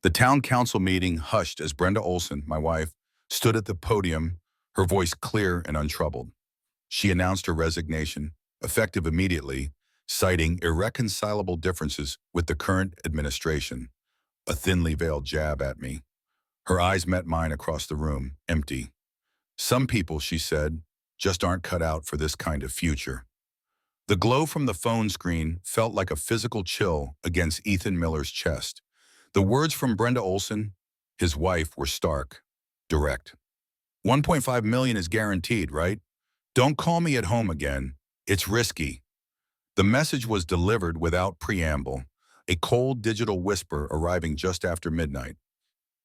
The town council meeting hushed as Brenda Olson, my wife, stood at the podium, her voice clear and untroubled. She announced her resignation, effective immediately, citing irreconcilable differences with the current administration, a thinly veiled jab at me. Her eyes met mine across the room, empty. Some people, she said, just aren't cut out for this kind of future. The glow from the phone screen felt like a physical chill against Ethan Miller's chest. The words from Brenda Olson, his wife, were stark, direct. 1.5 million is guaranteed, right? Don't call me at home again. It's risky. The message was delivered without preamble, a cold digital whisper arriving just after midnight.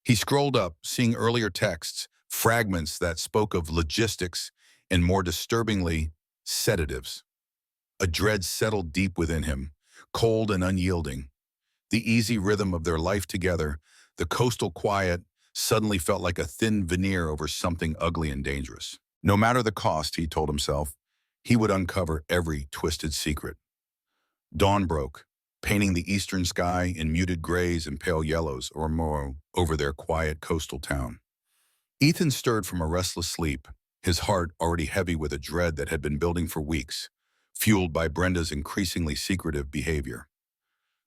He scrolled up, seeing earlier texts, fragments that spoke of logistics and, more disturbingly, sedatives. A dread settled deep within him, cold and unyielding. The easy rhythm of their life together, the coastal quiet, suddenly felt like a thin veneer over something ugly and dangerous. No matter the cost, he told himself, he would uncover every twisted secret. Dawn broke, painting the eastern sky in muted grays and pale yellows or more over their quiet coastal town. Ethan stirred from a restless sleep, his heart already heavy with a dread that had been building for weeks, fueled by Brenda's increasingly secretive behavior.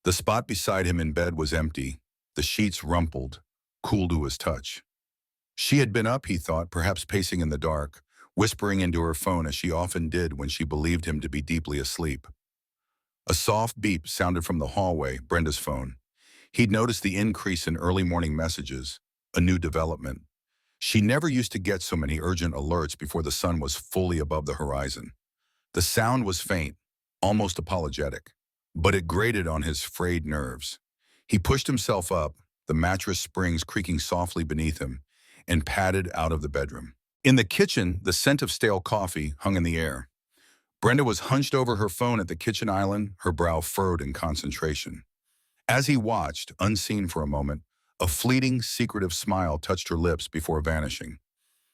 The spot beside him in bed was empty, the sheets rumpled, cool to his touch. She had been up, he thought, perhaps pacing in the dark, whispering into her phone as she often did when she believed him to be deeply asleep. A soft beep sounded from the hallway, Brenda's phone. He'd noticed the increase in early morning messages, a new development. She never used to get so many urgent alerts before the sun was fully above the horizon. The sound was faint, almost apologetic, but it grated on his frayed nerves. He pushed himself up, the mattress springs creaking softly beneath him, and padded out of the bedroom. In the kitchen, the scent of stale coffee hung in the air. Brenda was hunched over her phone at the kitchen island, her brow furrowed in concentration. As he watched, unseen for a moment, a fleeting, secretive smile touched her lips before vanishing.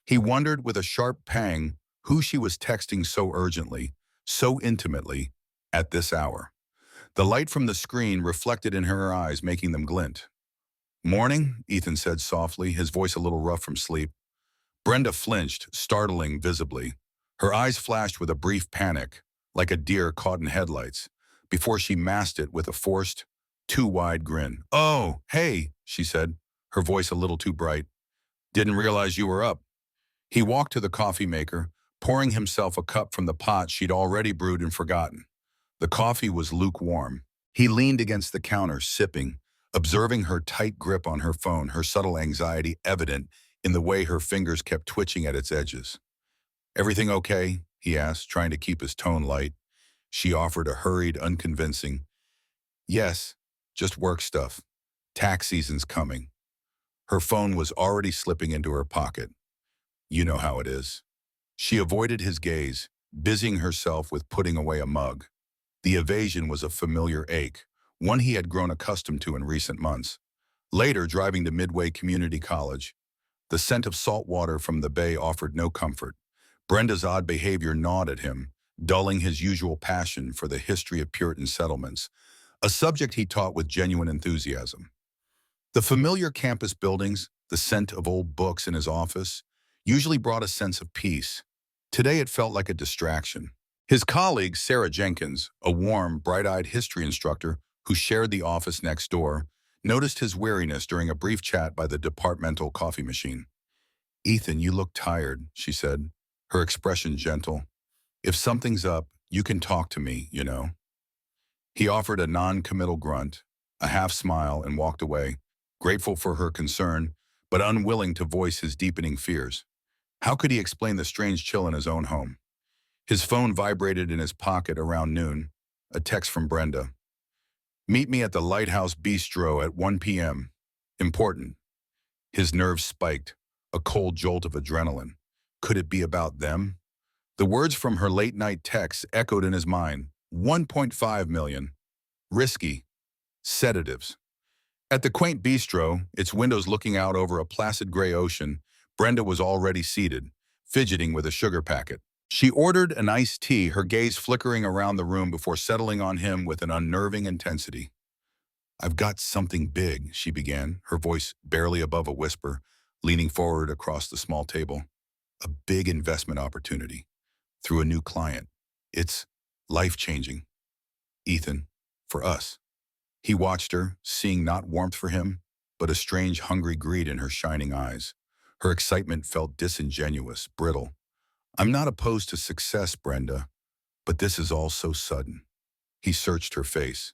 He wondered with a sharp pang who she was texting so urgently, so intimately, at this hour. The light from the screen reflected in her eyes, making them glint. "Morning," Ethan said softly, his voice a little rough from sleep. Brenda flinched, startling visibly. Her eyes flashed with a brief panic, like a deer caught in headlights, before she masked it with a forced, too-wide grin. "Oh, hey," she said, her voice a little too bright. "Didn't realize you were up." He walked to the coffee maker, pouring himself a cup from the pot she'd already brewed and forgotten. The coffee was lukewarm. He leaned against the counter, sipping, observing her tight grip on her phone, her subtle anxiety evident in the way her fingers kept twitching at its edges. "Everything okay?" he asked, trying to keep his tone light. She offered a hurried, unconvincing, "Yes, just work stuff. Tax season's coming." Her phone was already slipping into her pocket. "You know how it is." She avoided his gaze, busying herself with putting away a mug. The evasion was a familiar ache, one he had grown accustomed to in recent months. Later, driving to Midway Community College, the scent of salt water from the bay offered no comfort. Brenda's odd behavior gnawed at him, dulling his usual passion for the history of Puritan settlements, a subject he taught with genuine enthusiasm. The familiar campus buildings, the scent of old books in his office, usually brought a sense of peace. Today it felt like a distraction. His colleague, Sarah Jenkins, a warm, bright-eyed history instructor who shared the office next door, noticed his weariness during a brief chat by the departmental coffee machine. "Ethan, you look tired," she said, her expression gentle. "If something's up, you can talk to me, you know." He offered a non-committal grunt, a half-smile, and walked away, grateful for her concern, but unwilling to voice his deepening fears. How could he explain the strange chill in his own home? His phone vibrated in his pocket around noon, a text from Brenda. "Meet me at the Lighthouse Bistro at 1 p.m. Important." His nerves spiked, a cold jolt of adrenaline. Could it be about them? The words from her late-night text echoed in his mind. 1.5 million. Risky. Sedatives. At the quaint bistro, its windows looking out over a placid gray ocean, Brenda was already seated, fidgeting with a sugar packet. She ordered an iced tea, her gaze flickering around the room before settling on him with an unnerving intensity. "I've got something big," she began, her voice barely above a whisper, leaning forward across the small table. "A big investment opportunity. Through a new client. It's life-changing, Ethan, for us." He watched her, seeing not warmth for him, but a strange hungry greed in her shining eyes. Her excitement felt disingenuous, brittle. "I'm not opposed to success, Brenda, but this is all so sudden." He searched her face.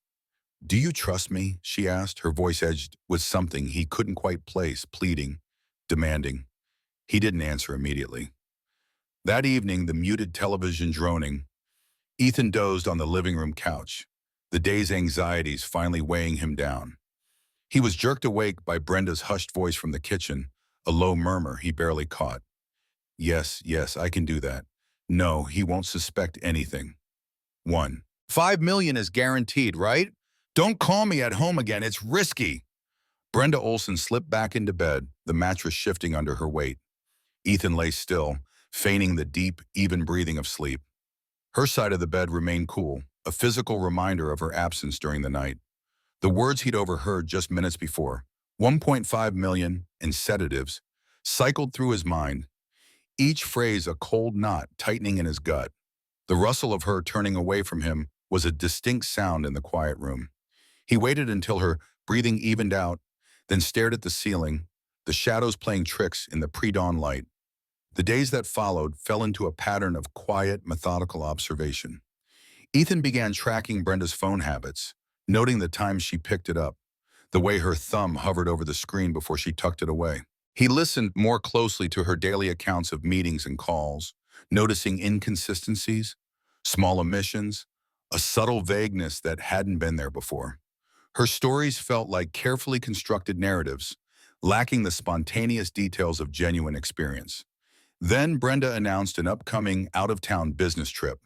"Do you trust me?" she asked, her voice edged with something he couldn't quite place, pleading, demanding. He didn't answer immediately. That evening, the muted television droning, Ethan dozed on the living room couch, the day's anxieties finally weighing him down. He was jerked awake by Brenda's hushed voice from the kitchen, a low murmur he barely caught. "Yes, yes, I can do that. No, he won't suspect anything." 1. "5 million is guaranteed, right? Don't call me at home again, it's risky." Brenda Olson slipped back into bed, the mattress shifting under her weight. Ethan lay still, feigning the deep, even breathing of sleep. Her side of the bed remained cool, a physical reminder of her absence during the night. The words he'd overheard just minutes before, 1.5 million and sedatives, cycled through his mind, each phrase a cold knot tightening in his gut. The rustle of her turning away from him was a distinct sound in the quiet room. He waited until her breathing evened out, then stared at the ceiling, the shadows playing tricks in the pre-dawn light. The days that followed fell into a pattern of quiet, methodical observation. Ethan began tracking Brenda's phone habits, noting the times she picked it up, the way her thumb hovered over the screen before she tucked it away. He listened more closely to her daily accounts of meetings and calls, noticing inconsistencies, small omissions, a subtle vagueness that hadn't been there before. Her stories felt like carefully constructed narratives, lacking the spontaneous details of genuine experience. Then Brenda announced an upcoming out-of-town business trip.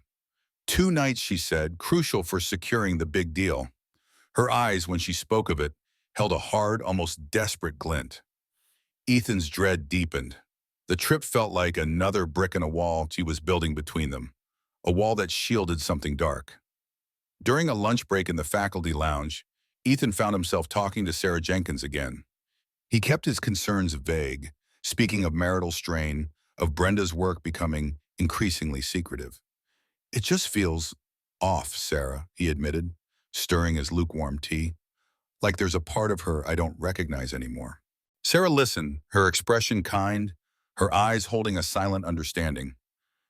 2 nights, she said, crucial for securing the big deal. Her eyes, when she spoke of it, held a hard, almost desperate glint. Ethan's dread deepened. The trip felt like another brick in a wall she was building between them, a wall that shielded something dark. During a lunch break in the faculty lounge, Ethan found himself talking to Sarah Jenkins again. He kept his concerns vague, speaking of marital strain, of Brenda's work becoming increasingly secretive. "It just feels off, Sarah," he admitted, stirring his lukewarm tea. "Like there's a part of her I don't recognize anymore." Sarah listened, her expression kind, her eyes holding a silent understanding.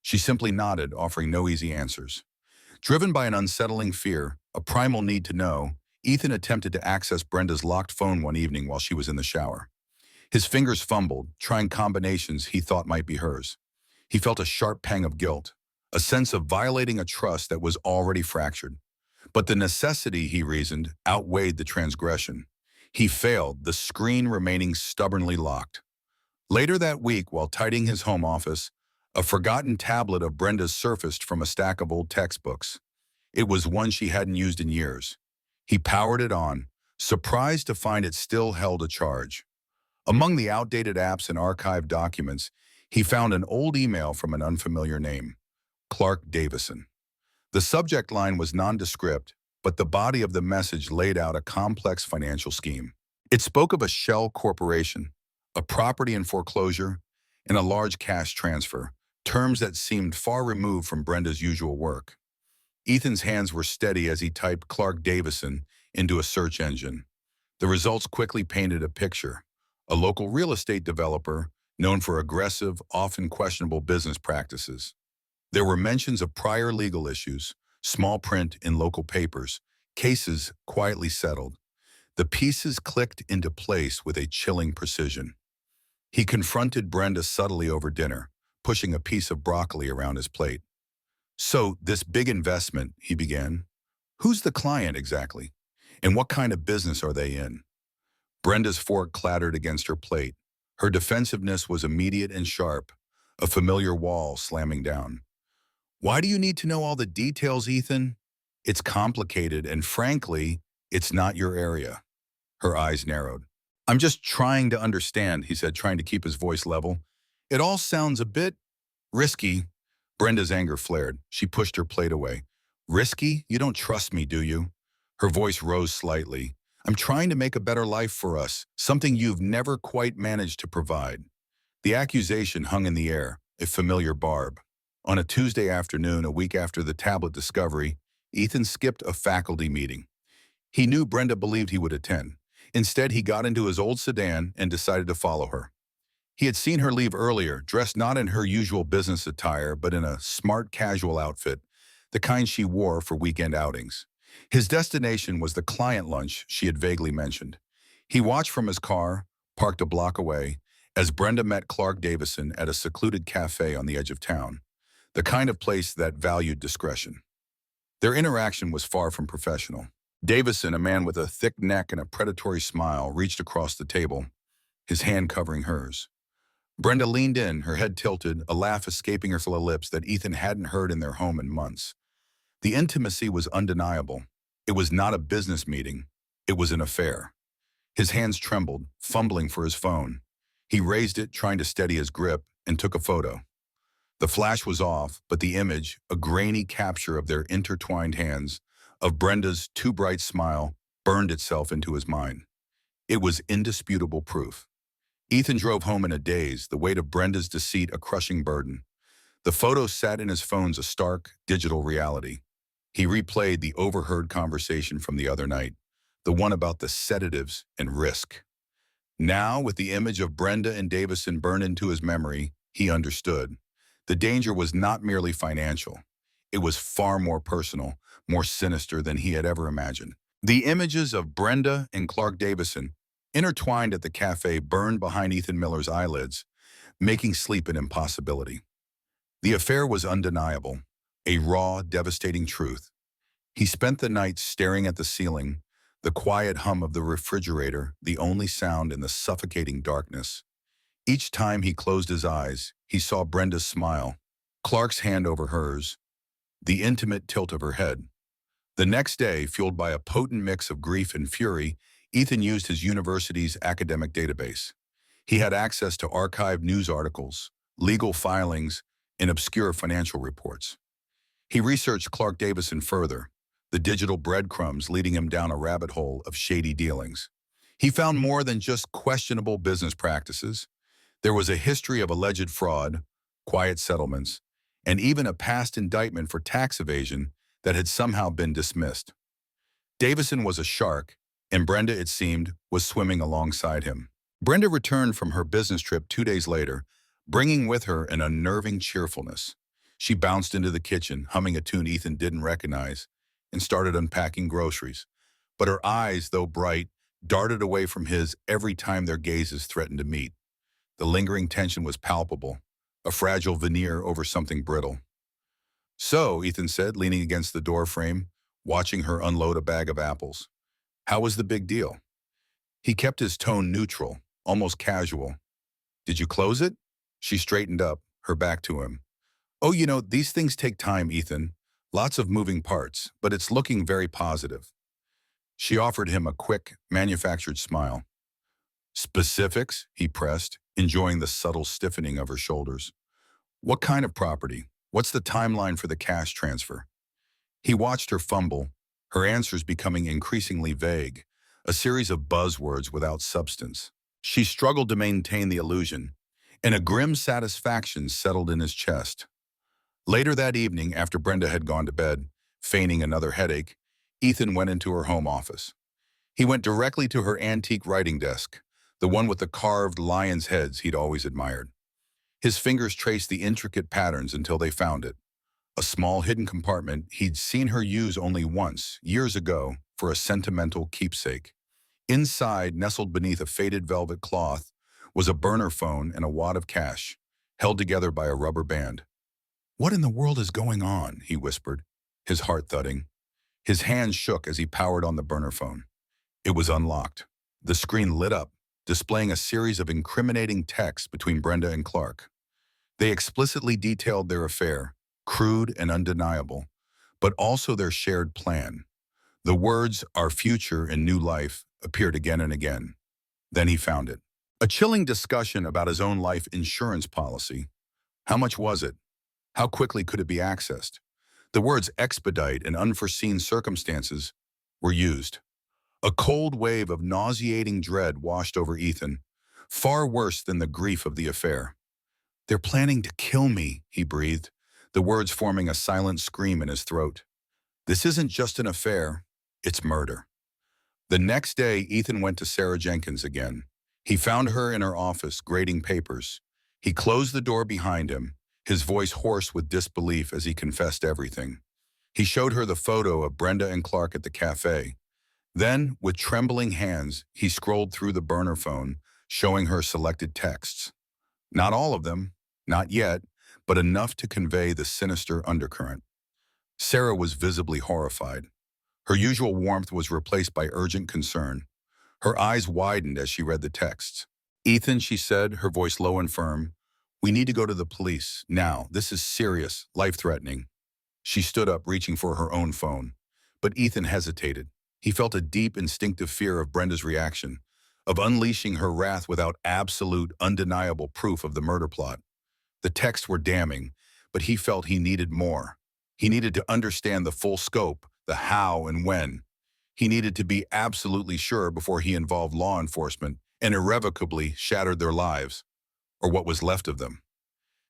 She simply nodded, offering no easy answers. Driven by an unsettling fear, a primal need to know, Ethan attempted to access Brenda's locked phone one evening while she was in the shower. His fingers fumbled, trying combinations he thought might be hers. He felt a sharp pang of guilt, a sense of violating a trust that was already fractured. But the necessity, he reasoned, outweighed the transgression. He failed, the screen remaining stubbornly locked. Later that week, while tidying his home office, a forgotten tablet of Brenda's surfaced from a stack of old textbooks. It was one she hadn't used in years. He powered it on, surprised to find it still held a charge. Among the outdated apps and archived documents, he found an old email from an unfamiliar name, Clark Davison. The subject line was nondescript, but the body of the message laid out a complex financial scheme. It spoke of a shell corporation, a property in foreclosure, and a large cash transfer, terms that seemed far removed from Brenda's usual work. Ethan's hands were steady as he typed Clark Davison into a search engine. The results quickly painted a picture. A local real estate developer known for aggressive, often questionable business practices. There were mentions of prior legal issues, small print in local papers, cases quietly settled. The pieces clicked into place with a chilling precision. He confronted Brenda subtly over dinner, pushing a piece of broccoli around his plate. "So, this big investment," he began. "Who's the client exactly? And what kind of business are they in?" Brenda's fork clattered against her plate. Her defensiveness was immediate and sharp, a familiar wall slamming down. "Why do you need to know all the details, Ethan? It's complicated, and frankly, it's not your area." Her eyes narrowed. "I'm just trying to understand," he said, trying to keep his voice level. "It all sounds a bit risky." Brenda's anger flared. She pushed her plate away. "Risky? You don't trust me, do you?" Her voice rose slightly, I'm trying to make a better life for us, something you've never quite managed to provide. The accusation hung in the air, a familiar barb. On a Tuesday afternoon, a week after the tablet discovery, Ethan skipped a faculty meeting. He knew Brenda believed he would attend. Instead, he got into his old sedan and decided to follow her. He had seen her leave earlier, dressed not in her usual business attire, but in a smart casual outfit, the kind she wore for weekend outings. His destination was the client lunch she had vaguely mentioned. He watched from his car, parked a block away, as Brenda met Clark Davison at a secluded cafe on the edge of town, the kind of place that valued discretion. Their interaction was far from professional. Davison, a man with a thick neck and a predatory smile, reached across the table, his hand covering hers. Brenda leaned in, her head tilted, a laugh escaping her full of lips that Ethan hadn't heard in their home in months. The intimacy was undeniable. It was not a business meeting. It was an affair. His hands trembled, fumbling for his phone. He raised it, trying to steady his grip, and took a photo. The flash was off, but the image, a grainy capture of their intertwined hands, of Brenda's too bright smile, burned itself into his mind. It was indisputable proof. Ethan drove home in a daze, the weight of Brenda's deceit a crushing burden. The photo sat in his phone's a stark, digital reality. He replayed the overheard conversation from the other night, the one about the sedatives and risk. Now, with the image of Brenda and Davison burned into his memory, he understood. The danger was not merely financial. It was far more personal, more sinister than he had ever imagined. The images of Brenda and Clark Davison, intertwined at the cafe, burned behind Ethan Miller's eyelids, making sleep an impossibility. The affair was undeniable, a raw, devastating truth. He spent the night staring at the ceiling, the quiet hum of the refrigerator, the only sound in the suffocating darkness. Each time he closed his eyes, he saw Brenda's smile, Clark's hand over hers, the intimate tilt of her head. The next day, fueled by a potent mix of grief and fury, Ethan used his university's academic database. He had access to archived news articles, legal filings, and obscure financial reports. He researched Clark Davison further, the digital breadcrumbs leading him down a rabbit hole of shady dealings. He found more than just questionable business practices. There was a history of alleged fraud, quiet settlements, and even a past indictment for tax evasion that had somehow been dismissed. Davison was a shark, and Brenda, it seemed, was swimming alongside him. Brenda returned from her business trip 2 days later, bringing with her an unnerving cheerfulness. She bounced into the kitchen, humming a tune Ethan didn't recognize, and started unpacking groceries. But her eyes, though bright, darted away from his every time their gazes threatened to meet. The lingering tension was palpable, a fragile veneer over something brittle. "So," Ethan said, leaning against the door frame, watching her unload a bag of apples. "How was the big deal?" He kept his tone neutral, almost casual. "Did you close it?" She straightened up, her back to him. "Oh, these things take time, Ethan. Lots of moving parts, but it's looking very positive." She offered him a quick, manufactured smile. "Specifics?" he pressed, enjoying the subtle stiffening of her shoulders. "What kind of property? What's the timeline for the cash transfer?" He watched her fumble, her answers becoming increasingly vague, a series of buzzwords without substance. She struggled to maintain the illusion, and a grim satisfaction settled in his chest. Later that evening, after Brenda had gone to bed, feigning another headache, Ethan went into her home office. He went directly to her antique writing desk, the one with the carved lion's heads he'd always admired. His fingers traced the intricate patterns until they found it. A small hidden compartment he'd seen her use only once, years ago, for a sentimental keepsake. Inside, nestled beneath a faded velvet cloth, was a burner phone and a wad of cash, held together by a rubber band. "What in the world is going on?" he whispered, his heart thudding. His hands shook as he powered on the burner phone. It was unlocked. The screen lit up, displaying a series of incriminating texts between Brenda and Clark. They explicitly detailed their affair, crude and undeniable, but also their shared plan. The words, "our future and new life," appeared again and again. Then he found it. A chilling discussion about his own life insurance policy. How much was it? How quickly could it be accessed? The words "expedite" and "unforeseen circumstances" were used. A cold wave of nauseating dread washed over Ethan, far worse than the grief of the affair. "They're planning to kill me," he breathed, the words forming a silent scream in his throat. "This isn't just an affair, it's murder." The next day, Ethan went to Sarah Jenkins again. He found her in her office, grading papers. He closed the door behind him, his voice hoarse with disbelief as he confessed everything. He showed her the photo of Brenda and Clark at the cafe. Then, with trembling hands, he scrolled through the burner phone, showing her selected texts. Not all of them, not yet, but enough to convey the sinister undercurrent. Sarah was visibly horrified. Her usual warmth was replaced by urgent concern. Her eyes widened as she read the texts. "Ethan," she said, her voice low and firm, "we need to go to the police, now. This is serious, life-threatening." She stood up, reaching for her own phone. But Ethan hesitated. He felt a deep, instinctive fear of Brenda's reaction, of unleashing her wrath without absolute, undeniable proof of the murder plot. The texts were damning, but he felt he needed more. He needed to understand the full scope, the how and when. He needed to be absolutely sure before he involved law enforcement and irrevocably shattered their lives, or what was left of them.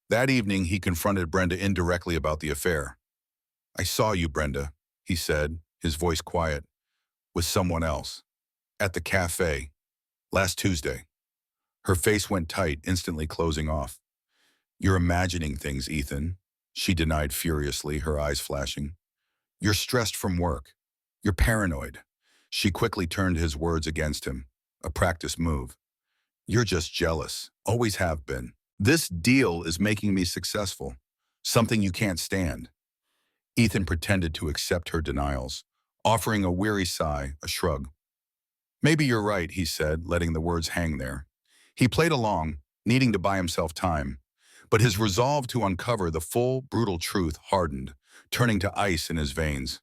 That evening, he confronted Brenda indirectly about the affair. "I saw you, Brenda," he said, his voice quiet, "with someone else. At the cafe. Last Tuesday." Her face went tight, instantly closing off. "You're imagining things, Ethan," she denied furiously, her eyes flashing. "You're stressed from work. You're paranoid." She quickly turned his words against him, a practice move. "You're just jealous, always have been. This deal is making me successful, something you can't stand." Ethan pretended to accept her denials, offering a weary sigh, a shrug. "Maybe you're right," he said, letting the words hang there. He played along, needing to buy himself time, but his resolve to uncover the full, brutal truth hardened, turning to ice in his veins.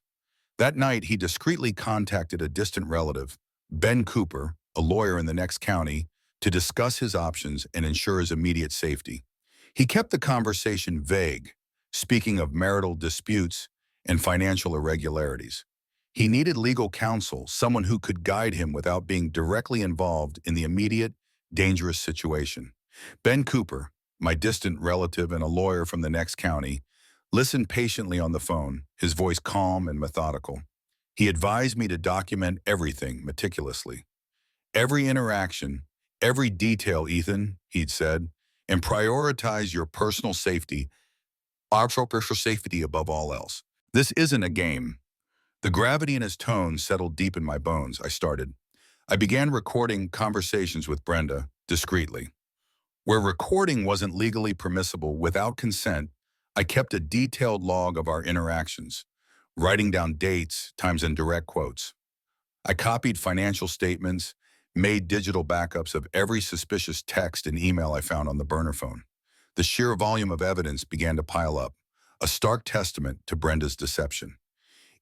That night, he discreetly contacted a distant relative, Ben Cooper, a lawyer in the next county, to discuss his options and ensure his immediate safety. He kept the conversation vague, speaking of marital disputes and financial irregularities. He needed legal counsel, someone who could guide him without being directly involved in the immediate, dangerous situation. Ben Cooper, my distant relative and a lawyer from the next county, listened patiently on the phone, his voice calm and methodical. He advised me to document everything meticulously. "Every interaction, every detail, Ethan," he'd said, "and prioritize your personal safety, our personal safety above all else. This isn't a game." The gravity in his tone settled deep in my bones. I started. I began recording conversations with Brenda, discreetly. Where recording wasn't legally permissible without consent, I kept a detailed log of our interactions, writing down dates, times, and direct quotes. I copied financial statements, made digital backups of every suspicious text and email I found on the burner phone. The sheer volume of evidence began to pile up, a stark testament to Brenda's deception.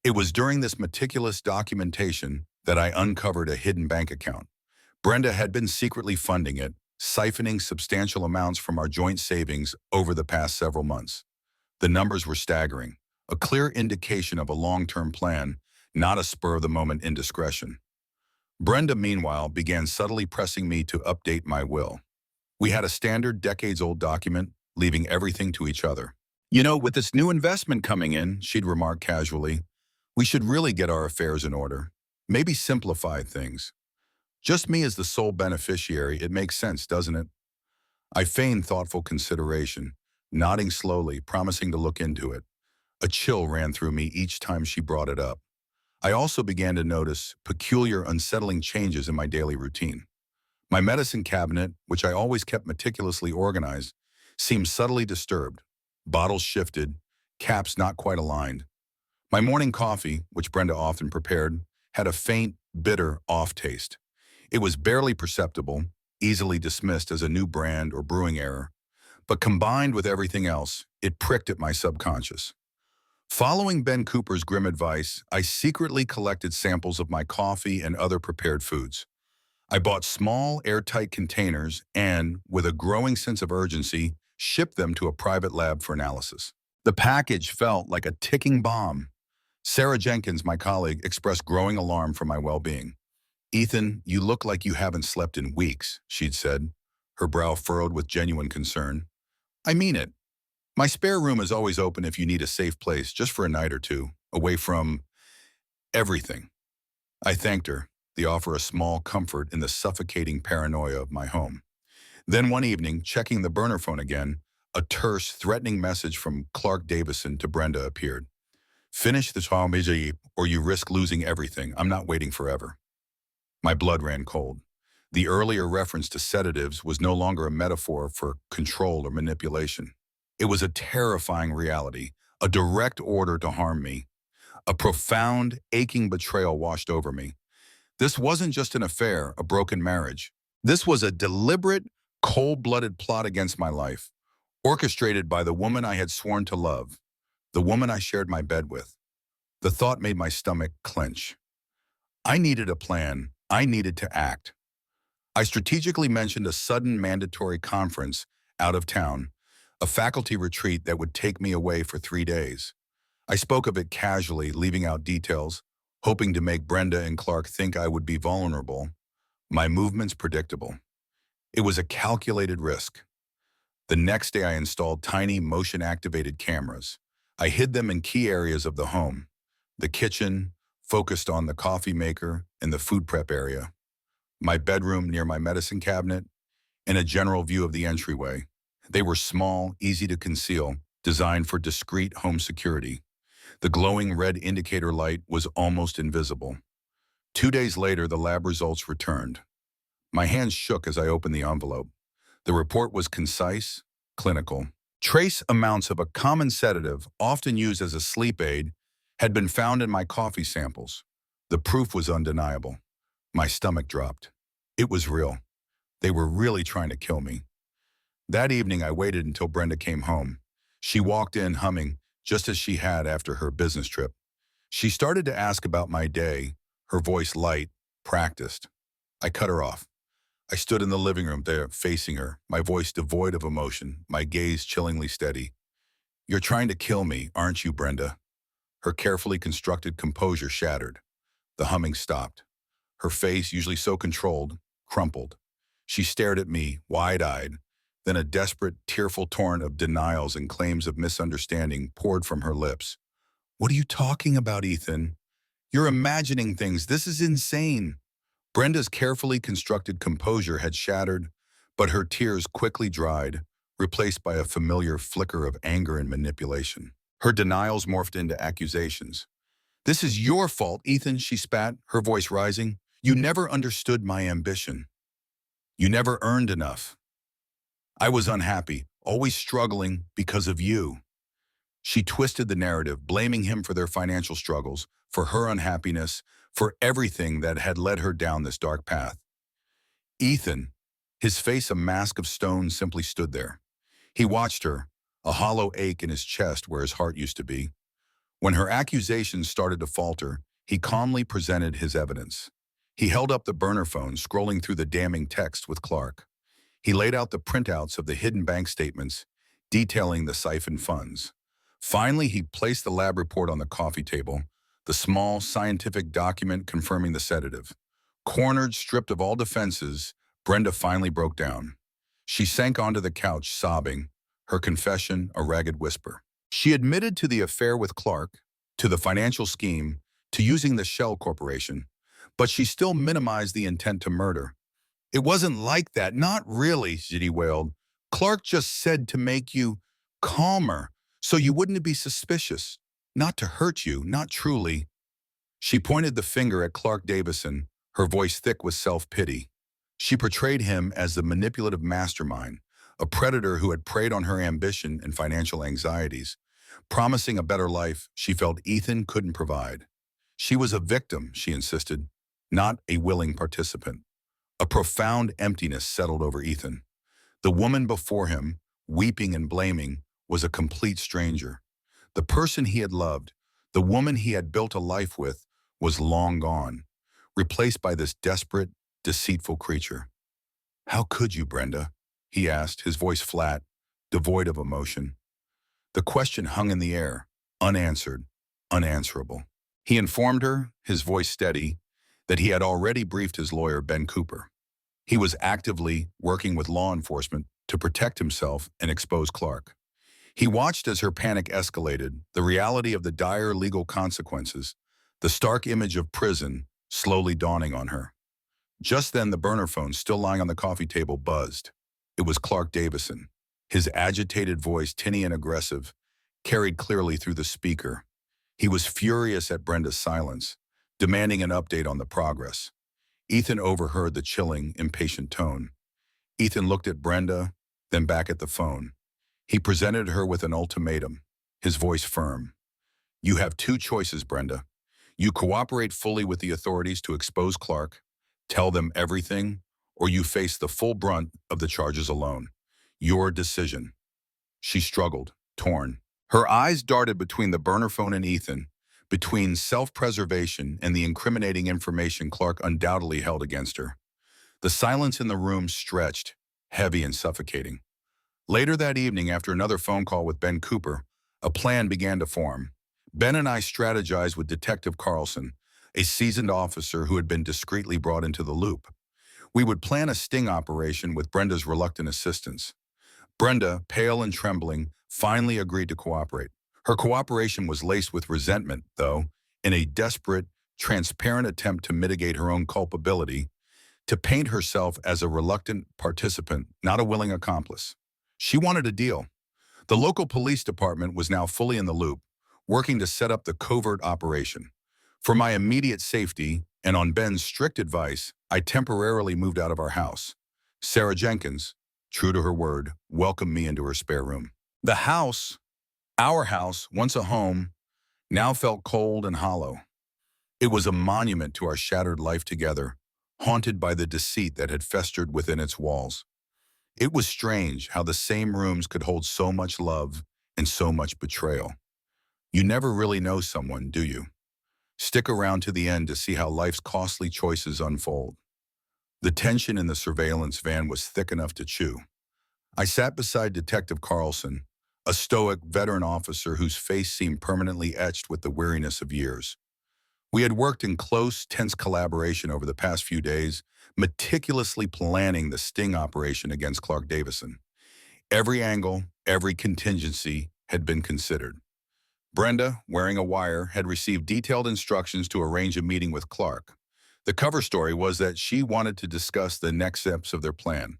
It was during this meticulous documentation that I uncovered a hidden bank account. Brenda had been secretly funding it, siphoning substantial amounts from our joint savings over the past several months. The numbers were staggering, a clear indication of a long-term plan, not a spur-of-the-moment indiscretion. Brenda, meanwhile, began subtly pressing me to update my will. We had a standard decades-old document, leaving everything to each other. "You know, with this new investment coming in," she'd remark casually, "we should really get our affairs in order. Maybe simplify things. Just me as the sole beneficiary, it makes sense, doesn't it?" I feigned thoughtful consideration, nodding slowly, promising to look into it. A chill ran through me each time she brought it up. I also began to notice peculiar, unsettling changes in my daily routine. My medicine cabinet, which I always kept meticulously organized, seemed subtly disturbed. Bottles shifted, caps not quite aligned. My morning coffee, which Brenda often prepared, had a faint, bitter off taste. It was barely perceptible, easily dismissed as a new brand or brewing error, but combined with everything else, it pricked at my subconscious. Following Ben Cooper's grim advice, I secretly collected samples of my coffee and other prepared foods. I bought small, airtight containers and, with a growing sense of urgency, shipped them to a private lab for analysis. The package felt like a ticking bomb. Sarah Jenkins, my colleague, expressed growing alarm for my well-being. Ethan, you look like you haven't slept in weeks, she'd said, her brow furrowed with genuine concern. I mean it. My spare room is always open if you need a safe place, just for a night or two, away from everything. I thanked her, the offer a small comfort in the suffocating paranoia of my home. Then one evening, checking the burner phone again, a terse, threatening message from Clark Davison to Brenda appeared. Finish the talmage or you risk losing everything. I'm not waiting forever. My blood ran cold. The earlier reference to sedatives was no longer a metaphor for control or manipulation. It was a terrifying reality, a direct order to harm me. A profound, aching betrayal washed over me. This wasn't just an affair, a broken marriage. This was a deliberate, cold-blooded plot against my life, orchestrated by the woman I had sworn to love, the woman I shared my bed with. The thought made my stomach clench. I needed a plan. I needed to act. I strategically mentioned a sudden mandatory conference out of town, a faculty retreat that would take me away for 3 days. I spoke of it casually, leaving out details, hoping to make Brenda and Clark think I would be vulnerable, my movements predictable. It was a calculated risk. The next day I installed tiny motion-activated cameras. I hid them in key areas of the home, the kitchen, focused on the coffee maker, and the food prep area, my bedroom near my medicine cabinet, and a general view of the entryway. They were small, easy to conceal, designed for discreet home security. The glowing red indicator light was almost invisible. 2 days later, the lab results returned. My hands shook as I opened the envelope. The report was concise, clinical. Trace amounts of a common sedative, often used as a sleep aid, had been found in my coffee samples. The proof was undeniable. My stomach dropped. It was real. They were really trying to kill me. That evening, I waited until Brenda came home. She walked in humming, just as she had after her business trip. She started to ask about my day, her voice light, practiced. I cut her off. I stood in the living room there, facing her, my voice devoid of emotion, my gaze chillingly steady. You're trying to kill me, aren't you, Brenda? Her carefully constructed composure shattered. The humming stopped. Her face, usually so controlled, crumpled. She stared at me, wide-eyed. Then a desperate, tearful torrent of denials and claims of misunderstanding poured from her lips. What are you talking about, Ethan? You're imagining things. This is insane. Brenda's carefully constructed composure had shattered, but her tears quickly dried, replaced by a familiar flicker of anger and manipulation. Her denials morphed into accusations. This is your fault, Ethan, she spat, her voice rising. You never understood my ambition. You never earned enough. I was unhappy, always struggling because of you. She twisted the narrative, blaming him for their financial struggles, for her unhappiness, for everything that had led her down this dark path. Ethan, his face a mask of stone, simply stood there. He watched her, a hollow ache in his chest where his heart used to be. When her accusations started to falter, he calmly presented his evidence. He held up the burner phone, scrolling through the damning text with Clark. He laid out the printouts of the hidden bank statements, detailing the siphoned funds. Finally, he placed the lab report on the coffee table, the small scientific document confirming the sedative. Cornered, stripped of all defenses, Brenda finally broke down. She sank onto the couch, sobbing, her confession a ragged whisper. She admitted to the affair with Clark, to the financial scheme, to using the Shell Corporation, but she still minimized the intent to murder. It wasn't like that, not really, she wailed. Clark just said to make you calmer, so you wouldn't be suspicious. Not to hurt you, not truly. She pointed the finger at Clark Davison, her voice thick with self-pity. She portrayed him as the manipulative mastermind, a predator who had preyed on her ambition and financial anxieties, promising a better life she felt Ethan couldn't provide. She was a victim, she insisted, not a willing participant. A profound emptiness settled over Ethan. The woman before him, weeping and blaming, was a complete stranger. The person he had loved, the woman he had built a life with, was long gone, replaced by this desperate, deceitful creature. How could you, Brenda? He asked, his voice flat, devoid of emotion. The question hung in the air, unanswered, unanswerable. He informed her, his voice steady, that he had already briefed his lawyer, Ben Cooper. He was actively working with law enforcement to protect himself and expose Clark. He watched as her panic escalated, the reality of the dire legal consequences, the stark image of prison slowly dawning on her. Just then, the burner phone, still lying on the coffee table, buzzed. It was Clark Davison. His agitated voice, tinny and aggressive, carried clearly through the speaker. He was furious at Brenda's silence, demanding an update on the progress. Ethan overheard the chilling, impatient tone. Ethan looked at Brenda, then back at the phone. He presented her with an ultimatum, his voice firm. You have two choices, Brenda. You cooperate fully with the authorities to expose Clark, tell them everything, or you face the full brunt of the charges alone. Your decision. She struggled, torn. Her eyes darted between the burner phone and Ethan, between self-preservation and the incriminating information Clark undoubtedly held against her. The silence in the room stretched, heavy and suffocating. Later that evening, after another phone call with Ben Cooper, a plan began to form. Ben and I strategized with Detective Carlson, a seasoned officer who had been discreetly brought into the loop. We would plan a sting operation with Brenda's reluctant assistance. Brenda, pale and trembling, finally agreed to cooperate. Her cooperation was laced with resentment, though, in a desperate, transparent attempt to mitigate her own culpability, to paint herself as a reluctant participant, not a willing accomplice. She wanted a deal. The local police department was now fully in the loop, working to set up the covert operation. For my immediate safety, and on Ben's strict advice, I temporarily moved out of our house. Sarah Jenkins, true to her word, welcomed me into her spare room. The house, our house, once a home, now felt cold and hollow. It was a monument to our shattered life together, haunted by the deceit that had festered within its walls. It was strange how the same rooms could hold so much love and so much betrayal. You never really know someone, do you? Stick around to the end to see how life's costly choices unfold. The tension in the surveillance van was thick enough to chew. I sat beside Detective Carlson, a stoic veteran officer whose face seemed permanently etched with the weariness of years. We had worked in close, tense collaboration over the past few days, meticulously planning the sting operation against Clark Davison. Every angle, every contingency had been considered. Brenda, wearing a wire, had received detailed instructions to arrange a meeting with Clark. The cover story was that she wanted to discuss the next steps of their plan.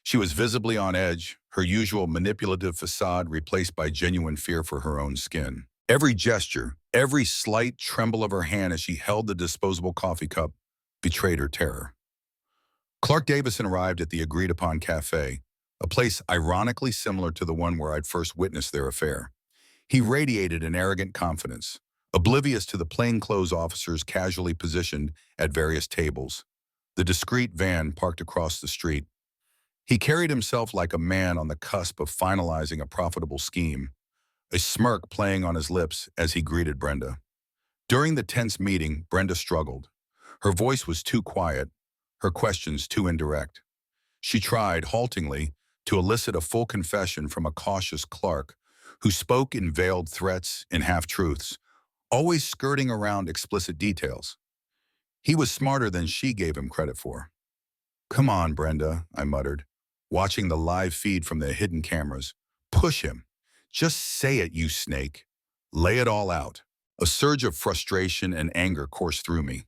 She was visibly on edge, her usual manipulative facade replaced by genuine fear for her own skin. Every gesture, every slight tremble of her hand as she held the disposable coffee cup betrayed her terror. Clark Davison arrived at the agreed-upon cafe, a place ironically similar to the one where I'd first witnessed their affair. He radiated an arrogant confidence, oblivious to the plainclothes officers casually positioned at various tables. The discreet van parked across the street. He carried himself like a man on the cusp of finalizing a profitable scheme, a smirk playing on his lips as he greeted Brenda. During the tense meeting, Brenda struggled. Her voice was too quiet, her questions too indirect. She tried, haltingly, to elicit a full confession from a cautious Clark, who spoke in veiled threats and half-truths, always skirting around explicit details. He was smarter than she gave him credit for. "Come on, Brenda," I muttered, watching the live feed from the hidden cameras. "Push him. Just say it, you snake. Lay it all out." A surge of frustration and anger coursed through me.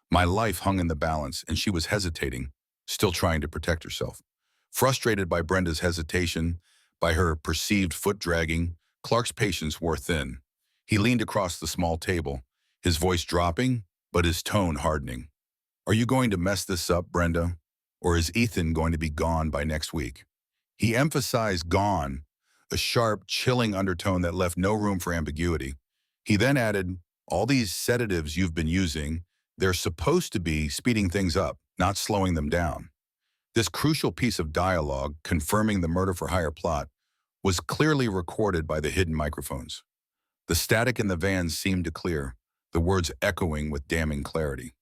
My life hung in the balance, and she was hesitating, still trying to protect herself. Frustrated by Brenda's hesitation, by her perceived foot-dragging, Clark's patience wore thin. He leaned across the small table, his voice dropping, but his tone hardening. "Are you going to mess this up, Brenda? Or is Ethan going to be gone by next week?" He emphasized gone, a sharp, chilling undertone that left no room for ambiguity. He then added, "All these sedatives you've been using, they're supposed to be speeding things up, not slowing them down." This crucial piece of dialogue, confirming the murder-for-hire plot, was clearly recorded by the hidden microphones. The static in the van seemed to clear, the words echoing with damning clarity.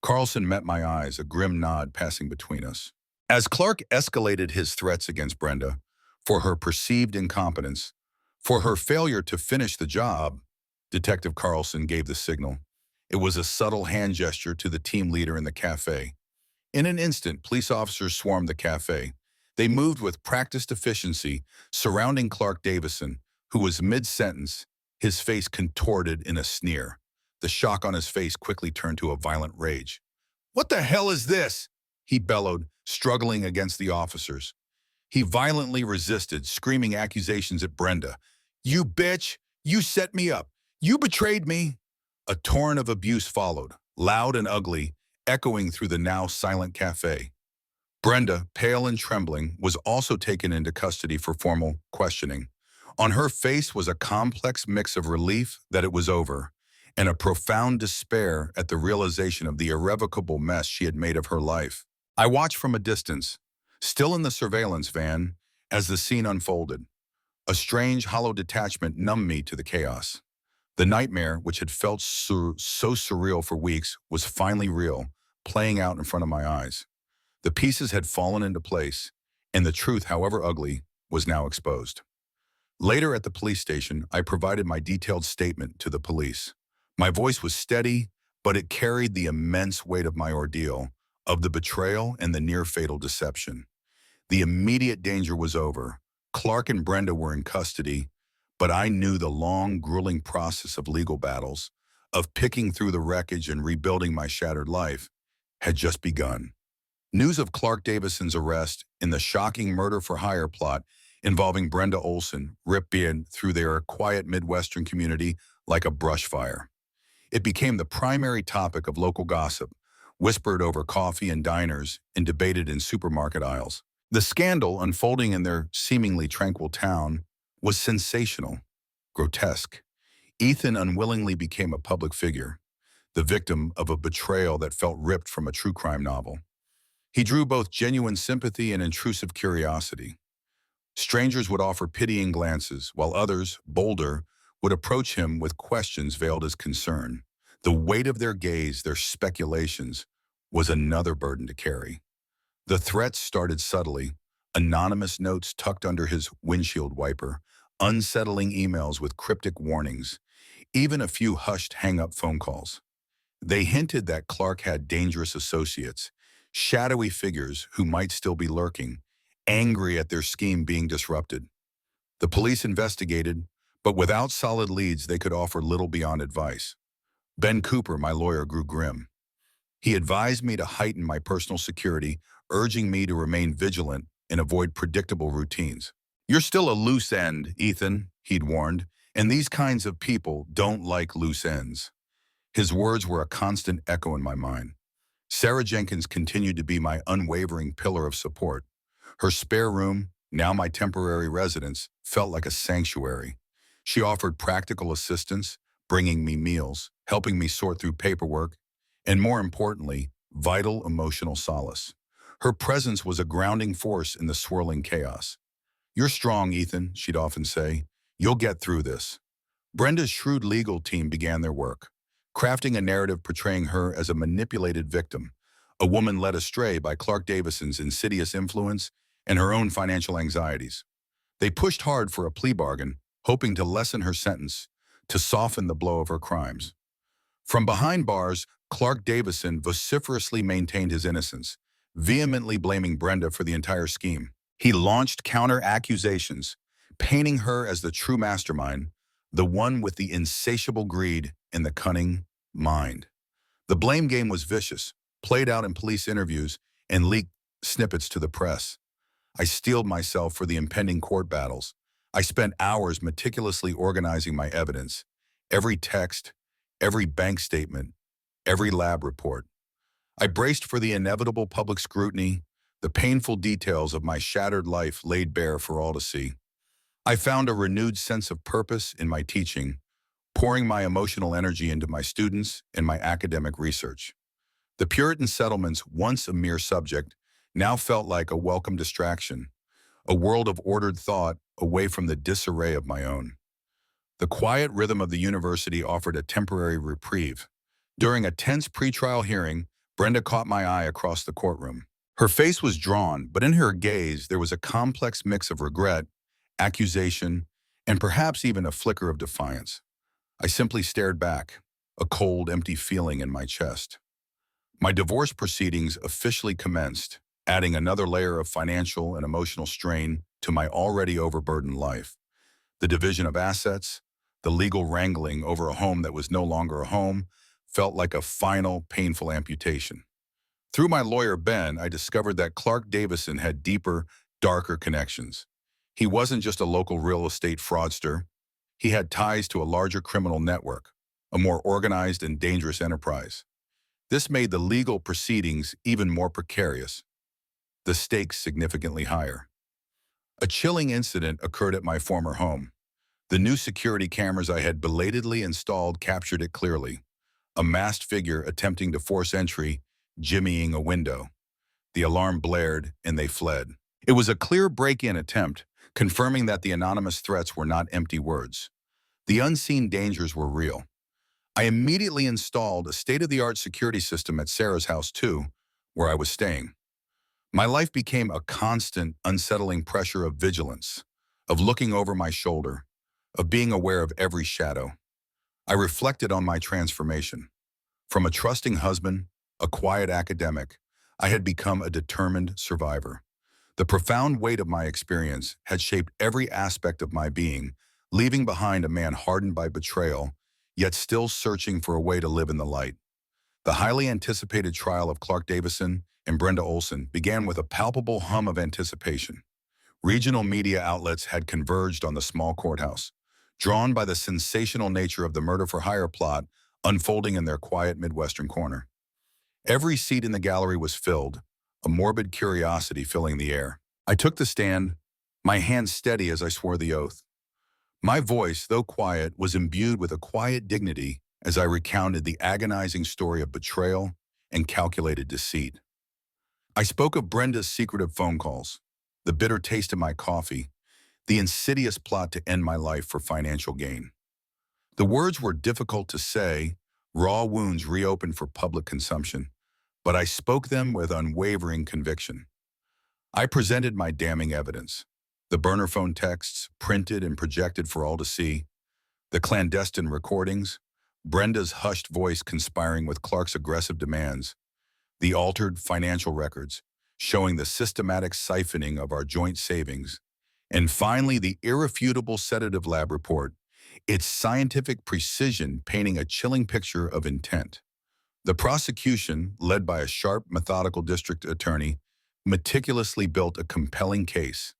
Carlson met my eyes, a grim nod passing between us. As Clark escalated his threats against Brenda, for her perceived incompetence, for her failure to finish the job, Detective Carlson gave the signal. It was a subtle hand gesture to the team leader in the cafe. In an instant, police officers swarmed the cafe. They moved with practiced efficiency, surrounding Clark Davison, who was mid-sentence, his face contorted in a sneer. The shock on his face quickly turned to a violent rage. "What the hell is this?" he bellowed, struggling against the officers. He violently resisted, screaming accusations at Brenda. "You bitch! You set me up! You betrayed me!" A torrent of abuse followed, loud and ugly, echoing through the now silent cafe. Brenda, pale and trembling, was also taken into custody for formal questioning. On her face was a complex mix of relief that it was over and a profound despair at the realization of the irrevocable mess she had made of her life. I watched from a distance, still in the surveillance van, as the scene unfolded. A strange, hollow detachment numbed me to the chaos. The nightmare, which had felt so surreal for weeks, was finally real, playing out in front of my eyes. The pieces had fallen into place, and the truth, however ugly, was now exposed. Later at the police station, I provided my detailed statement to the police. My voice was steady, but it carried the immense weight of my ordeal, of the betrayal and the near-fatal deception. The immediate danger was over. Clark and Brenda were in custody, but I knew the long, grueling process of legal battles, of picking through the wreckage and rebuilding my shattered life, had just begun. News of Clark Davison's arrest in the shocking murder-for-hire plot involving Brenda Olson ripped in through their quiet Midwestern community like a brush fire. It became the primary topic of local gossip, whispered over coffee and diners and debated in supermarket aisles. The scandal unfolding in their seemingly tranquil town was sensational, grotesque. Ethan unwillingly became a public figure, the victim of a betrayal that felt ripped from a true crime novel. He drew both genuine sympathy and intrusive curiosity. Strangers would offer pitying glances, while others, bolder, would approach him with questions veiled as concern. The weight of their gaze, their speculations, was another burden to carry. The threats started subtly, anonymous notes tucked under his windshield wiper, unsettling emails with cryptic warnings, even a few hushed hang-up phone calls. They hinted that Clark had dangerous associates, shadowy figures who might still be lurking, angry at their scheme being disrupted. The police investigated, but without solid leads, they could offer little beyond advice. Ben Cooper, my lawyer, grew grim. He advised me to heighten my personal security, urging me to remain vigilant and avoid predictable routines. "You're still a loose end, Ethan," he'd warned, "and these kinds of people don't like loose ends." His words were a constant echo in my mind. Sarah Jenkins continued to be my unwavering pillar of support. Her spare room, now my temporary residence, felt like a sanctuary. She offered practical assistance, bringing me meals, helping me sort through paperwork, and more importantly, vital emotional solace. Her presence was a grounding force in the swirling chaos. "You're strong, Ethan," she'd often say. "You'll get through this." Brenda's shrewd legal team began their work, crafting a narrative portraying her as a manipulated victim, a woman led astray by Clark Davison's insidious influence and her own financial anxieties. They pushed hard for a plea bargain, hoping to lessen her sentence, to soften the blow of her crimes. From behind bars, Clark Davison vociferously maintained his innocence, vehemently blaming Brenda for the entire scheme. He launched counter-accusations, painting her as the true mastermind, the one with the insatiable greed and the cunning mind. The blame game was vicious, played out in police interviews and leaked snippets to the press. I steeled myself for the impending court battles. I spent hours meticulously organizing my evidence, every text, every bank statement, every lab report. I braced for the inevitable public scrutiny, the painful details of my shattered life laid bare for all to see. I found a renewed sense of purpose in my teaching, pouring my emotional energy into my students and my academic research. The Puritan settlements, once a mere subject, now felt like a welcome distraction, a world of ordered thought away from the disarray of my own. The quiet rhythm of the university offered a temporary reprieve. During a tense pretrial hearing, Brenda caught my eye across the courtroom. Her face was drawn, but in her gaze there was a complex mix of regret, accusation, and perhaps even a flicker of defiance. I simply stared back. a cold, empty feeling in my chest. My divorce proceedings officially commenced, adding another layer of financial and emotional strain to my already overburdened life. The division of assets, the legal wrangling over a home that was no longer a home, felt like a final, painful amputation. Through my lawyer, Ben, I discovered that Clark Davison had deeper, darker connections. He wasn't just a local real estate fraudster. He had ties to a larger criminal network, a more organized and dangerous enterprise. This made the legal proceedings even more precarious, the stakes significantly higher. A chilling incident occurred at my former home. The new security cameras I had belatedly installed captured it clearly. A masked figure attempting to force entry, jimmying a window. The alarm blared, and they fled. It was a clear break-in attempt, confirming that the anonymous threats were not empty words. The unseen dangers were real. I immediately installed a state-of-the-art security system at Sarah's house too, where I was staying. My life became a constant, unsettling pressure of vigilance, of looking over my shoulder, of being aware of every shadow. I reflected on my transformation. From a trusting husband, a quiet academic, I had become a determined survivor. The profound weight of my experience had shaped every aspect of my being, leaving behind a man hardened by betrayal, yet still searching for a way to live in the light. The highly anticipated trial of Clark Davison and Brenda Olson began with a palpable hum of anticipation. Regional media outlets had converged on the small courthouse, drawn by the sensational nature of the murder-for-hire plot unfolding in their quiet Midwestern corner. Every seat in the gallery was filled, a morbid curiosity filling the air. I took the stand, my hands steady as I swore the oath. My voice, though quiet, was imbued with a quiet dignity as I recounted the agonizing story of betrayal and calculated deceit. I spoke of Brenda's secretive phone calls, the bitter taste of my coffee, the insidious plot to end my life for financial gain. The words were difficult to say, raw wounds reopened for public consumption, but I spoke them with unwavering conviction. I presented my damning evidence. The burner phone texts, printed and projected for all to see, the clandestine recordings, Brenda's hushed voice conspiring with Clark's aggressive demands, the altered financial records, showing the systematic siphoning of our joint savings, and finally the irrefutable sedative lab report, its scientific precision painting a chilling picture of intent. The prosecution, led by a sharp, methodical district attorney, meticulously built a compelling case.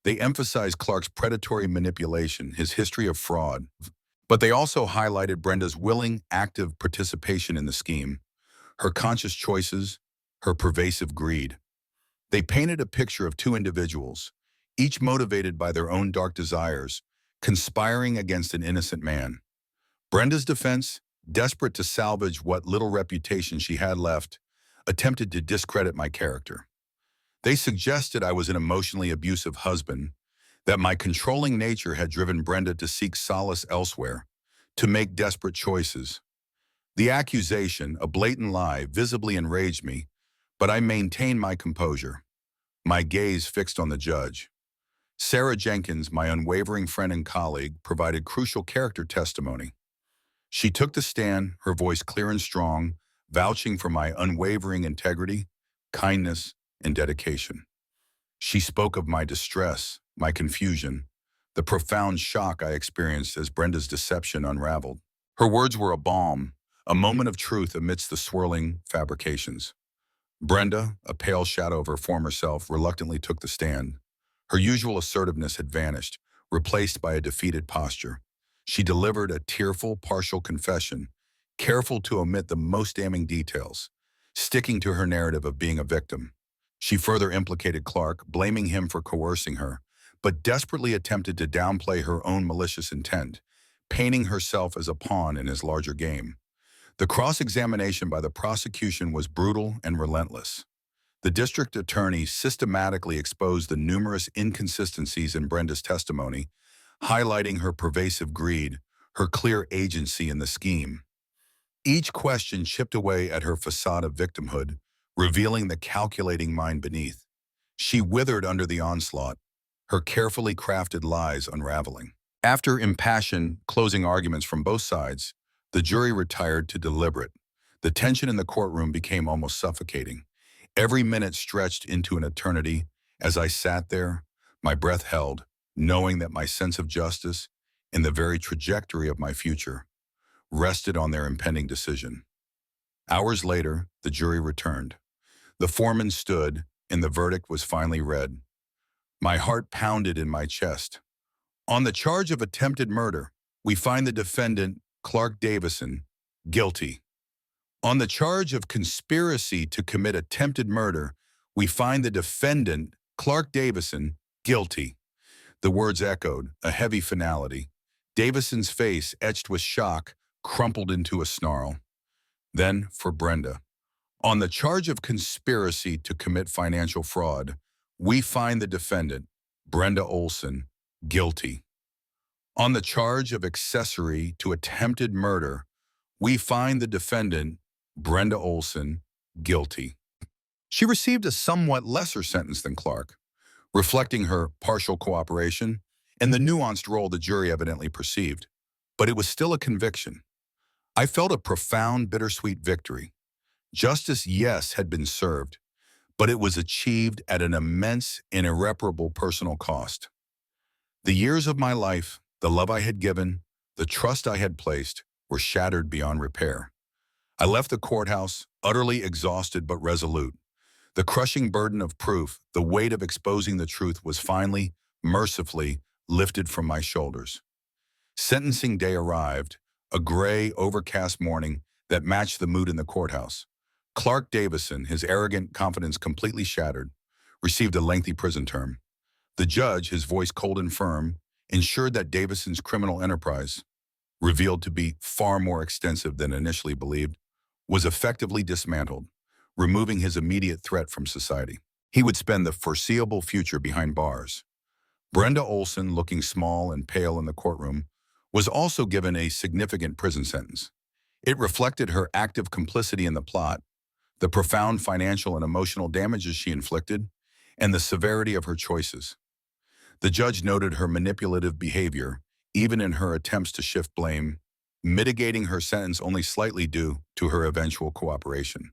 They emphasized Clark's predatory manipulation, his history of fraud, but they also highlighted Brenda's willing, active participation in the scheme, her conscious choices, her pervasive greed. They painted a picture of two individuals, each motivated by their own dark desires, conspiring against an innocent man. Brenda's defense, desperate to salvage what little reputation she had left, attempted to discredit my character. They suggested I was an emotionally abusive husband, that my controlling nature had driven Brenda to seek solace elsewhere, to make desperate choices. The accusation, a blatant lie, visibly enraged me, but I maintained my composure, my gaze fixed on the judge. Sarah Jenkins, my unwavering friend and colleague, provided crucial character testimony. She took the stand, her voice clear and strong, vouching for my unwavering integrity, kindness, and dedication. She spoke of my distress, my confusion, the profound shock I experienced as Brenda's deception unraveled. Her words were a balm, a moment of truth amidst the swirling fabrications. Brenda, a pale shadow of her former self, reluctantly took the stand. Her usual assertiveness had vanished, replaced by a defeated posture. She delivered a tearful, partial confession, careful to omit the most damning details, sticking to her narrative of being a victim. She further implicated Clark, blaming him for coercing her, but desperately attempted to downplay her own malicious intent, painting herself as a pawn in his larger game. The cross-examination by the prosecution was brutal and relentless. The district attorney systematically exposed the numerous inconsistencies in Brenda's testimony, highlighting her pervasive greed, her clear agency in the scheme. Each question chipped away at her facade of victimhood, revealing the calculating mind beneath. She withered under the onslaught, her carefully crafted lies unraveling. After impassioned, closing arguments from both sides, The jury retired to deliberate. The tension in the courtroom became almost suffocating. Every minute stretched into an eternity. As I sat there, my breath held, knowing that my sense of justice and the very trajectory of my future rested on their impending decision. Hours later, the jury returned. The foreman stood, and the verdict was finally read. My heart pounded in my chest. On the charge of attempted murder, we find the defendant, Clark Davison, guilty. On the charge of conspiracy to commit attempted murder, we find the defendant, Clark Davison, guilty. The words echoed, a heavy finality. Davison's face, etched with shock, crumpled into a snarl. Then, for Brenda. On the charge of conspiracy to commit financial fraud, we find the defendant, Brenda Olson, guilty. On the charge of accessory to attempted murder, we find the defendant, Brenda Olson, guilty. She received a somewhat lesser sentence than Clark, reflecting her partial cooperation and the nuanced role the jury evidently perceived. But it was still a conviction. I felt a profound, bittersweet victory. Justice, yes, had been served, but it was achieved at an immense and irreparable personal cost. The years of my life, the love I had given, the trust I had placed, were shattered beyond repair. I left the courthouse, utterly exhausted but resolute. The crushing burden of proof, the weight of exposing the truth was finally, mercifully, lifted from my shoulders. Sentencing day arrived, a gray, overcast morning that matched the mood in the courthouse. Clark Davison, his arrogant confidence completely shattered, received a lengthy prison term. The judge, his voice cold and firm, ensured that Davison's criminal enterprise, revealed to be far more extensive than initially believed, was effectively dismantled, removing his immediate threat from society. He would spend the foreseeable future behind bars. Brenda Olson, looking small and pale in the courtroom, was also given a significant prison sentence. It reflected her active complicity in the plot, the profound financial and emotional damages she inflicted, and the severity of her choices. The judge noted her manipulative behavior, even in her attempts to shift blame, mitigating her sentence only slightly due to her eventual cooperation.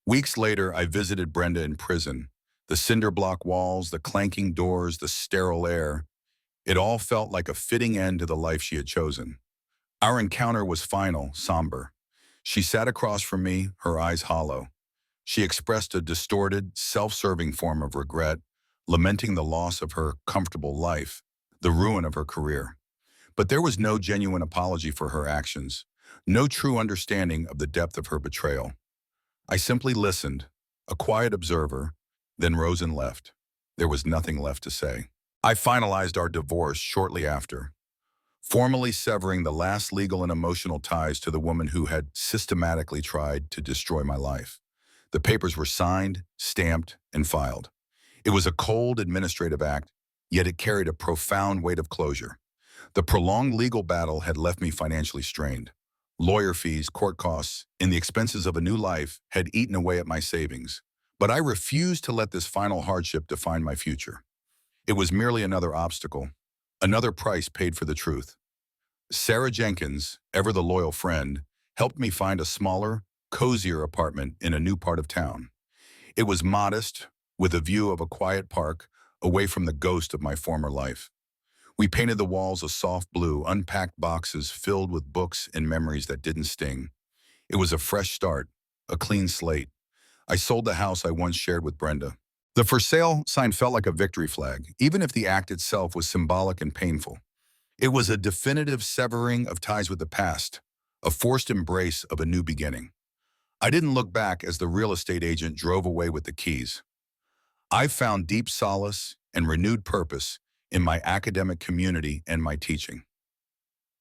Weeks later, I visited Brenda in prison. The cinder block walls, the clanking doors, the sterile air. It all felt like a fitting end to the life she had chosen. Our encounter was final, somber. She sat across from me, her eyes hollow. She expressed a distorted, self-serving form of regret, lamenting the loss of her comfortable life, the ruin of her career. But there was no genuine apology for her actions, no true understanding of the depth of her betrayal. I simply listened, a quiet observer, then rose and left. There was nothing left to say. I finalized our divorce shortly after, formally severing the last legal and emotional ties to the woman who had systematically tried to destroy my life. The papers were signed, stamped, and filed. It was a cold administrative act, yet it carried a profound weight of closure. The prolonged legal battle had left me financially strained. Lawyer fees, court costs, and the expenses of a new life had eaten away at my savings. But I refused to let this final hardship define my future. It was merely another obstacle, another price paid for the truth. Sarah Jenkins, ever the loyal friend, helped me find a smaller, cozier apartment in a new part of town. It was modest, with a view of a quiet park, away from the ghost of my former life. We painted the walls a soft blue, unpacked boxes filled with books and memories that didn't sting. It was a fresh start, a clean slate. I sold the house I once shared with Brenda. The for sale sign felt like a victory flag, even if the act itself was symbolic and painful. It was a definitive severing of ties with the past, a forced embrace of a new beginning. I didn't look back as the real estate agent drove away with the keys. I found deep solace and renewed purpose in my academic community and my teaching.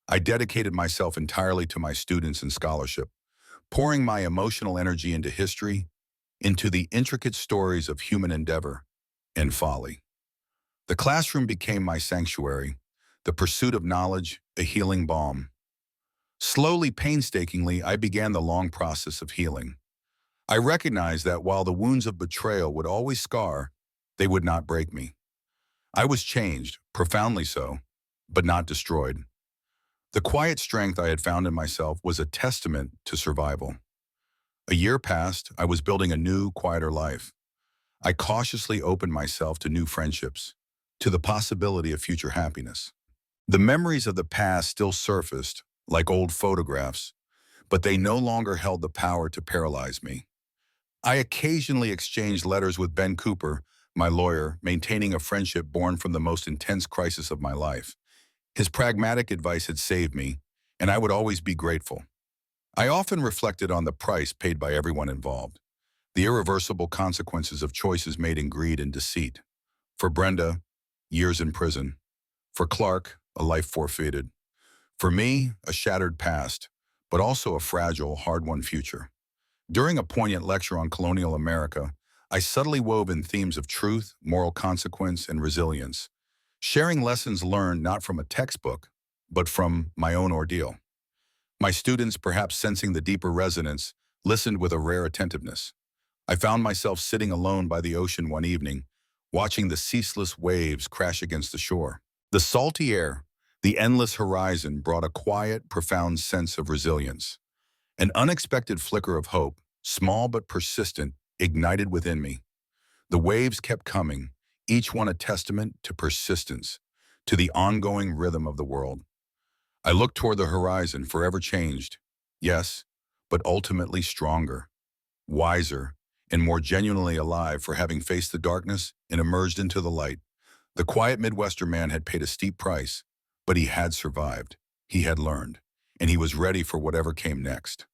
I dedicated myself entirely to my students and scholarship, pouring my emotional energy into history, into the intricate stories of human endeavor and folly. The classroom became my sanctuary, the pursuit of knowledge, a healing balm. Slowly, painstakingly, I began the long process of healing. I recognized that while the wounds of betrayal would always scar, they would not break me. I was changed, profoundly so, but not destroyed. The quiet strength I had found in myself was a testament to survival. A year passed, I was building a new, quieter life. I cautiously opened myself to new friendships, to the possibility of future happiness. The memories of the past still surfaced, like old photographs, but they no longer held the power to paralyze me. I occasionally exchanged letters with Ben Cooper, my lawyer, maintaining a friendship born from the most intense crisis of my life. His pragmatic advice had saved me, and I would always be grateful. I often reflected on the price paid by everyone involved, the irreversible consequences of choices made in greed and deceit. For Brenda, years in prison. For Clark, a life forfeited. For me, a shattered past, but also a fragile, hard-won future. During a poignant lecture on colonial America, I subtly wove in themes of truth, moral consequence, and resilience, sharing lessons learned not from a textbook, but from my own ordeal. My students, perhaps sensing the deeper resonance, listened with a rare attentiveness. I found myself sitting alone by the ocean one evening, watching the ceaseless waves crash against the shore. The salty air, the endless horizon brought a quiet, profound sense of resilience. An unexpected flicker of hope, small but persistent, ignited within me. The waves kept coming, each one a testament to persistence, to the ongoing rhythm of the world. I looked toward the horizon, forever changed, yes, but ultimately stronger, wiser, and more genuinely alive for having faced the darkness and emerged into the light. The quiet Midwestern man had paid a steep price, but he had survived, he had learned, and he was ready for whatever came next.